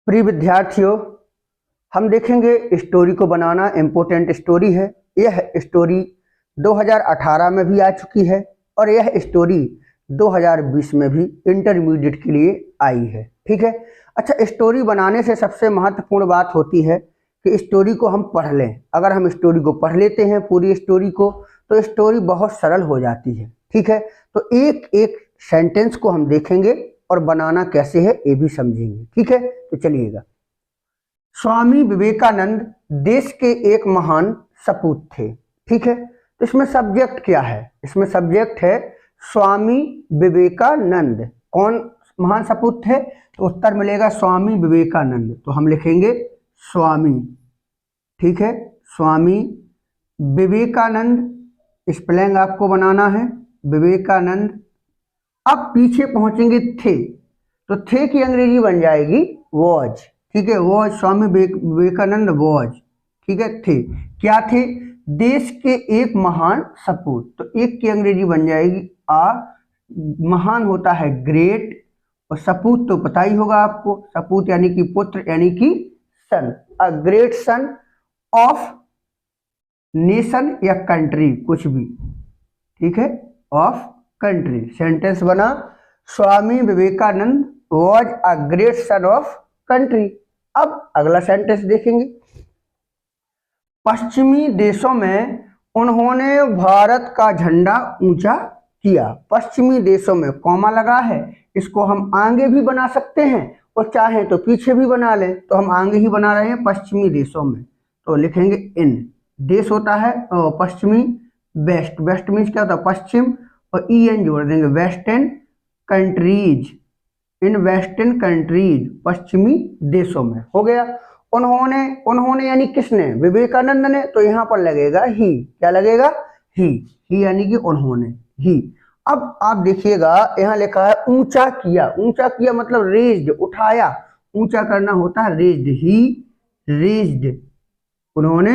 प्रिय विद्यार्थियों, हम देखेंगे स्टोरी को बनाना इम्पोर्टेंट स्टोरी है। यह स्टोरी 2018 में भी आ चुकी है और यह स्टोरी 2020 में भी इंटरमीडिएट के लिए आई है। ठीक है। अच्छा, स्टोरी बनाने से सबसे महत्वपूर्ण बात होती है कि स्टोरी को हम पढ़ लें। अगर हम स्टोरी को पढ़ लेते हैं पूरी स्टोरी को, तो स्टोरी बहुत सरल हो जाती है। ठीक है। तो एक एक सेंटेंस को हम देखेंगे और बनाना कैसे है ये भी समझेंगे। ठीक है, तो चलिएगा। स्वामी विवेकानंद देश के एक महान सपूत थे। ठीक है। तो इसमें सब्जेक्ट क्या है? इसमें सब्जेक्ट है स्वामी विवेकानंद। कौन महान सपूत थे? तो उत्तर मिलेगा स्वामी विवेकानंद। तो हम लिखेंगे स्वामी। ठीक है, स्वामी विवेकानंद। स्पेलिंग आपको बनाना है विवेकानंद। अब पीछे पहुंचेंगे थे, तो थे की अंग्रेजी बन जाएगी वॉज। ठीक है, वॉज। Swami Vivekananda was. ठीक है, थे। क्या थे? देश के एक महान सपूत। तो एक की अंग्रेजी बन जाएगी आ। महान होता है ग्रेट, और सपूत तो पता ही होगा आपको। सपूत यानी कि पुत्र, यानी कि son. A great son of nation या कंट्री, कुछ भी। ठीक है, ऑफ कंट्री। सेंटेंस बना Swami Vivekananda was a great son of country. अब अगला सेंटेंस देखेंगे। पश्चिमी देशों में उन्होंने भारत का झंडा ऊंचा किया। पश्चिमी देशों में कॉमा लगा है, इसको हम आगे भी बना सकते हैं और चाहे तो पीछे भी बना लें। तो हम आगे ही बना रहे हैं पश्चिमी देशों में, तो लिखेंगे इन। देश होता है पश्चिमी, वेस्ट। वेस्ट मीन्स क्या होता है? पश्चिम, और ई एन जोड़ देंगे, western countries. In western countries, पश्चिमी देशों में। हो गया। उन्होंने, उन्होंने यानी किसने? विवेकानंद ने। तो यहाँ पर लगेगा ही। क्या लगेगा? ही यानी कि उन्होंने, ही। अब आप देखिएगा यहाँ लिखा है ऊंचा किया। ऊंचा किया मतलब रेज्ड, उठाया। ऊंचा करना होता है रेज्ड। ही रेज्ड, उन्होंने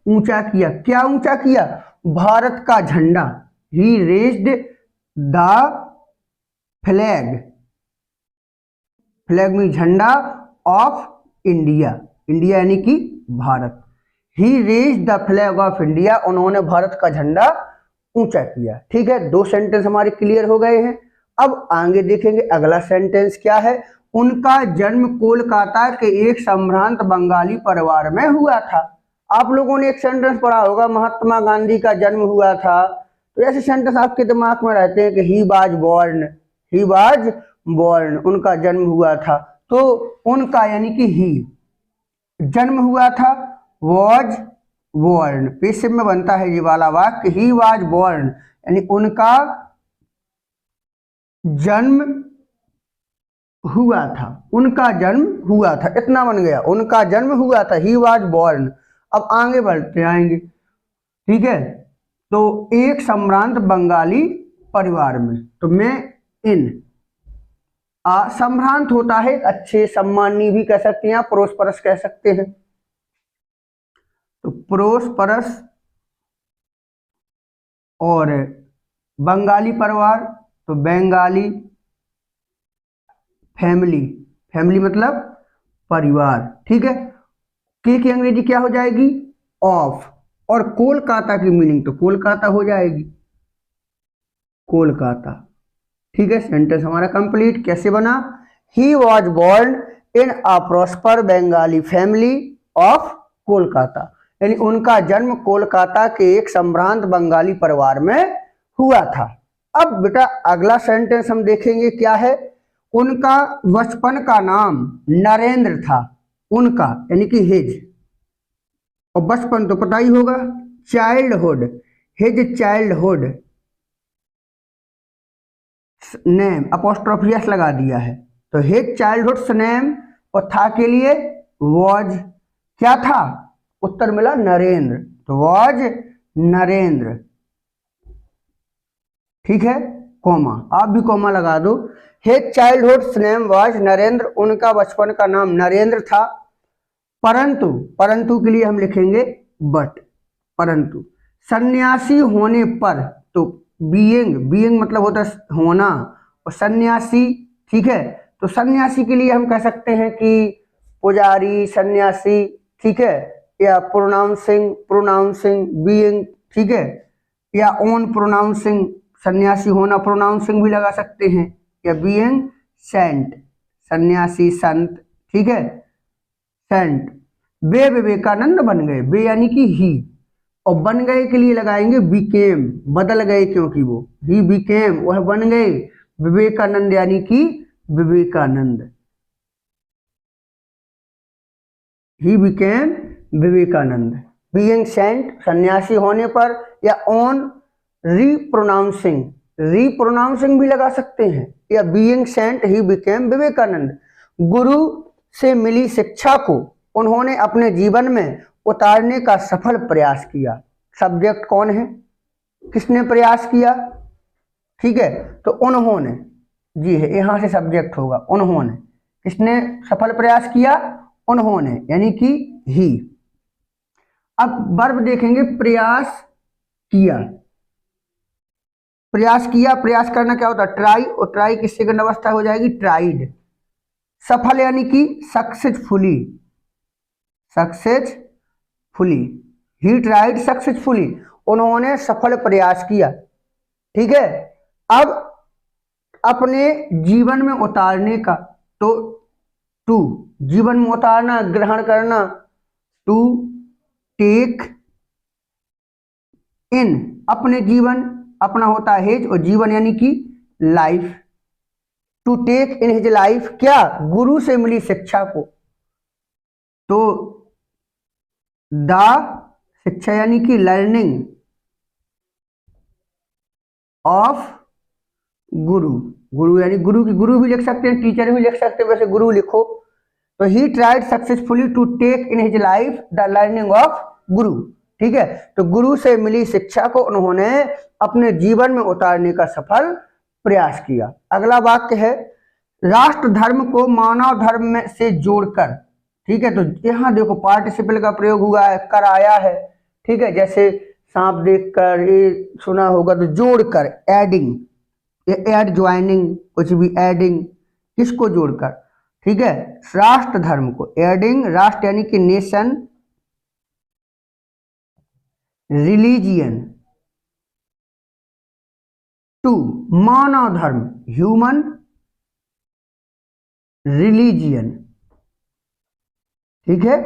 ऊंचा किया। क्या ऊंचा किया? भारत का झंडा। He raised the flag. Flag में झंडा ऑफ इंडिया। इंडिया यानी कि Bharat. He raised the flag of India, उन्होंने भारत का झंडा ऊंचा किया। ठीक है, दो सेंटेंस हमारे क्लियर हो गए हैं। अब आगे देखेंगे अगला सेंटेंस क्या है। उनका जन्म कोलकाता के एक संभ्रांत बंगाली परिवार में हुआ था। आप लोगों ने एक सेंटेंस पढ़ा होगा, महात्मा गांधी का जन्म हुआ था। तो ऐसे सेंटेंस आपके दिमाग में रहते हैं कि he was born. He was born, उनका जन्म हुआ था। तो उनका यानी कि ही, जन्म हुआ था, वॉज बोर्न। पेशिव में बनता है ये वाला वाक्य, ही वाज बोर्न, यानी उनका जन्म हुआ था। उनका जन्म हुआ था, इतना बन गया। उनका जन्म हुआ था, ही वाज बोर्न। अब आगे बढ़ते आएंगे। ठीक है, तो एक सम्भ्रांत बंगाली परिवार में, तो मैं इन। संभ्रांत होता है अच्छे, सम्मानी भी कह सकते हैं, प्रोस्परस कह सकते हैं। तो प्रोस्परस और बंगाली परिवार, तो बंगाली फैमिली। फैमिली मतलब परिवार। ठीक है, के की अंग्रेजी क्या हो जाएगी? ऑफ। और कोलकाता की मीनिंग तो कोलकाता हो जाएगी, कोलकाता। ठीक है, सेंटेंस हमारा कंप्लीट। कैसे बना? He was born in a prosper Bengali family of Kolkata, यानी उनका जन्म कोलकाता के एक संभ्रांत बंगाली परिवार में हुआ था। अब बेटा अगला सेंटेंस हम देखेंगे क्या है। उनका बचपन का नाम नरेंद्र था। उनका यानी कि हिज, और बचपन तो पता ही होगा, childhood. His childhood name, apostrophe S लगा दिया है। तो हिज चाइल्डहुड नेम, और था के लिए वॉज। क्या था? उत्तर मिला नरेंद्र, तो वॉज नरेंद्र। ठीक है, कॉमा, आप भी कॉमा लगा दो। His childhood name was Narendra, उनका बचपन का नाम नरेंद्र था। परंतु, परंतु के लिए हम लिखेंगे बट। परंतु सन्यासी होने पर, तो बीइंग, बीइंग मतलब होता है होना, और सन्यासी। ठीक है, तो सन्यासी के लिए हम कह सकते हैं कि पुजारी, सन्यासी, ठीक है, या प्रोनाउंसिंग बीइंग, ठीक है, या ओन प्रोनाउंसिंग, सन्यासी होना प्रोनाउंसिंग भी लगा सकते हैं, या बीइंग सेंट, सन्यासी संत, ठीक है, सेंट। वे विवेकानंद बन गए, वे यानी कि ही, और बन गए के लिए लगाएंगे बिकेम, बदल गए क्योंकि वो ही बिकेम, वह बन गए विवेकानंद यानी कि Vivekananda, he became Vivekananda. Being saint सन्यासी होने पर, या ऑन रीप्रोनाउंसिंग, रीप्रोनाउंसिंग भी लगा सकते हैं, या being saint he became Vivekananda. गुरु से मिली शिक्षा को उन्होंने अपने जीवन में उतारने का सफल प्रयास किया। सब्जेक्ट कौन है, किसने प्रयास किया, ठीक है, तो उन्होंने, जी है, यहां से सब्जेक्ट होगा उन्होंने। किसने सफल प्रयास किया, उन्होंने यानी कि ही। अब वर्ब देखेंगे, प्रयास किया, प्रयास किया, प्रयास करना क्या होता है, ट्राई, और ट्राई की सेकंड अवस्था हो जाएगी ट्राइड। सफल यानी कि सक्सेसफुली, सक्सेसफुली, ही ट्राइड सक्सेसफुली, उन्होंने सफल प्रयास किया, ठीक है। अब अपने जीवन में उतारने का, तो टू, जीवन में उतारना, ग्रहण करना, टू टेक इन, अपने जीवन, अपना होता है हिज, और जीवन यानी कि life, to take in his life, क्या, गुरु से मिली शिक्षा को, तो द शिक्षा यानी कि लर्निंग ऑफ गुरु, गुरु यानी गुरु की, गुरु भी लिख सकते हैं, टीचर भी लिख सकते हैं, वैसे गुरु लिखो। तो he tried successfully to take in his life the learning of guru, ठीक है। तो गुरु से मिली शिक्षा को उन्होंने अपने जीवन में उतारने का सफल प्रयास किया। अगला वाक्य है, राष्ट्र धर्म को मानव धर्म में से जोड़कर, ठीक है, तो यहां देखो पार्टिसिपल का प्रयोग हुआ है, कर आया है, ठीक है, जैसे सांप देखकर, ये सुना होगा, तो जोड़कर, एडिंग, ये एड ज्वाइनिंग, कुछ भी एडिंग, किसको जोड़कर, ठीक है, राष्ट्र धर्म को, एडिंग, राष्ट्र यानी कि नेशन, रिलीजियन, टू मानव धर्म, ह्यूमन रिलीजियन, ठीक है,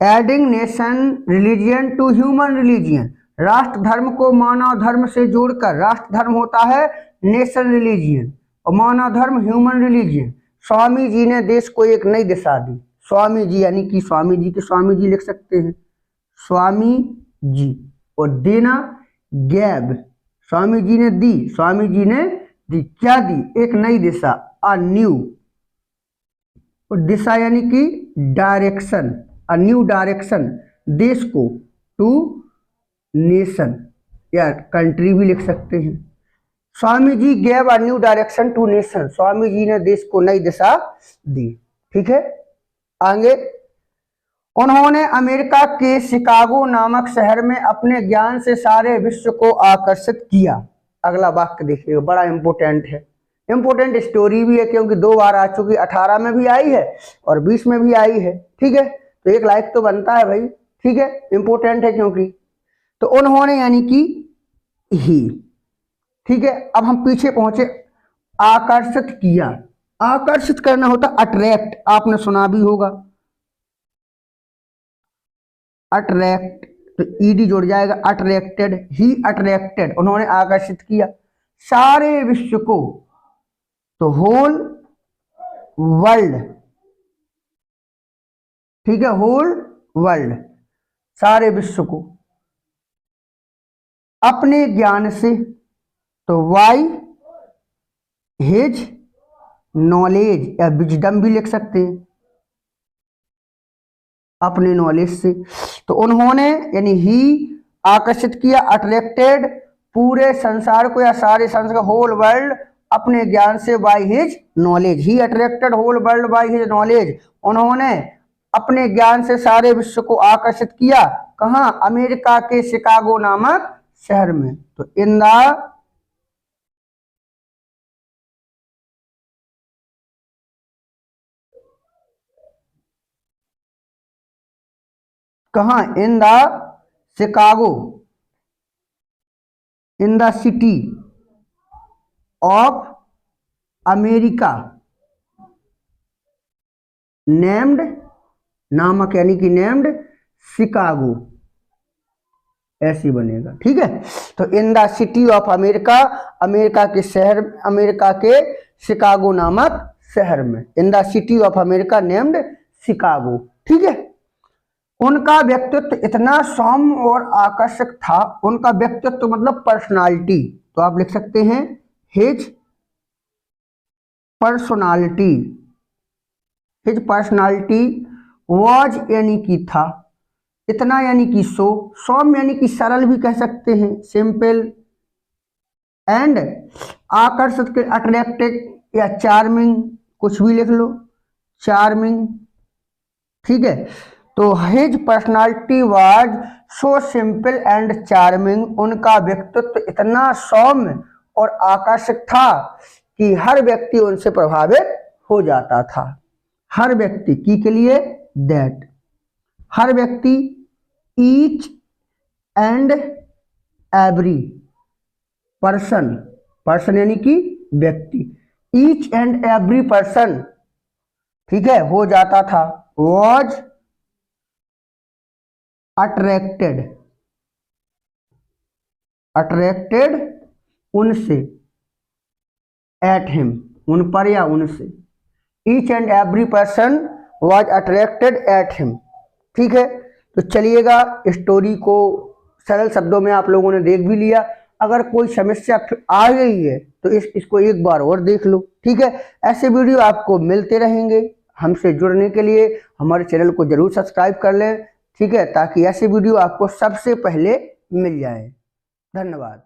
adding nation religion to human religion, राष्ट्र धर्म को मानव धर्म से जोड़कर, राष्ट्र धर्म होता है नेशन रिलीजियन, और मानव धर्म ह्यूमन रिलीजियन। स्वामी जी ने देश को एक नई दिशा दी, स्वामी जी यानी कि स्वामी जी के स्वामी जी लिख सकते हैं, स्वामी जी, और देना गैब, स्वामी जी ने दी, स्वामी जी ने दी, क्या दी, एक नई दिशा, अ न्यू, और दिशा यानी कि डायरेक्शन, अ न्यू डायरेक्शन, देश को, टू नेशन या कंट्री भी लिख सकते हैं। Swami ji gave a new direction to nation, Swami ji ने देश को नई दिशा दी, ठीक है। आगे, उन्होंने अमेरिका के शिकागो नामक शहर में अपने ज्ञान से सारे विश्व को आकर्षित किया। अगला वाक्य देखिए, बड़ा इंपोर्टेंट है, इंपोर्टेंट स्टोरी भी है, क्योंकि 2 बार आ चुकी, 18 में भी आई है और 20 में भी आई है, ठीक है, तो एक लाइक तो बनता है भाई, ठीक है, इंपोर्टेंट है क्योंकि। तो उन्होंने यानी कि ही, ठीक है। अब हम पीछे पहुंचे, आकर्षित किया, आकर्षित करना होता अट्रैक्ट, आपने सुना भी होगा, अट्रैक्ट, तो ईडी जुड़ जाएगा, अट्रैक्टेड, ही अट्रैक्टेड, उन्होंने आकर्षित किया सारे विश्व को, तो होल वर्ल्ड, ठीक है, होल वर्ल्ड, सारे विश्व को, अपने ज्ञान से, तो वाई हिज नॉलेज, या विजडम भी लिख सकते हैं, अपने नॉलेज से। तो उन्होंने यानी ही आकर्षित किया, अट्रैक्टेड, पूरे संसार को या सारे संसार, होल वर्ल्ड, अपने ज्ञान से, by his knowledge, he attracted whole world by his knowledge, उन्होंने अपने ज्ञान से सारे विश्व को आकर्षित किया, कहां, अमेरिका के शिकागो नामक शहर में। तो इन द कहाँ? In the Chicago, in the city of America, named, नामक यानी कि नेम्ड शिकागो, ऐसी बनेगा। ठीक है, तो in the city of America, America के शहर, अमेरिका के शिकागो नामक शहर में, in the city of America named Chicago. ठीक है, उनका व्यक्तित्व इतना सौम्य और आकर्षक था, उनका व्यक्तित्व मतलब पर्सनालिटी, तो आप लिख सकते हैं his personality, his personality was यानी कि था, इतना यानी कि सो, सौम्य यानी कि सरल भी कह सकते हैं, सिंपल, एंड आकर्षक के अट्रैक्टिव या चार्मिंग, कुछ भी लिख लो, चार्मिंग। ठीक है, तो his personality was so simple and charming, उनका व्यक्तित्व इतना सौम्य और आकर्षक था कि हर व्यक्ति उनसे प्रभावित हो जाता था। हर व्यक्ति की के लिए दैट, हर व्यक्ति, each and every person, person यानी कि व्यक्ति, ईच एंड एवरी पर्सन, ठीक है, हो जाता था, वॉज अट्रैक्टेड, अट्रैक्टेड उनसे, एट हिम, उन पर या उनसे, each and every person was attracted at him. ठीक है, तो चलिएगा स्टोरी को सरल शब्दों में आप लोगों ने देख भी लिया, अगर कोई समस्या आ गई है तो इसको एक बार और देख लो। ठीक है, ऐसे वीडियो आपको मिलते रहेंगे, हमसे जुड़ने के लिए हमारे चैनल को जरूर सब्सक्राइब कर लें। ठीक है, ताकि ऐसे वीडियो आपको सबसे पहले मिल जाए। धन्यवाद।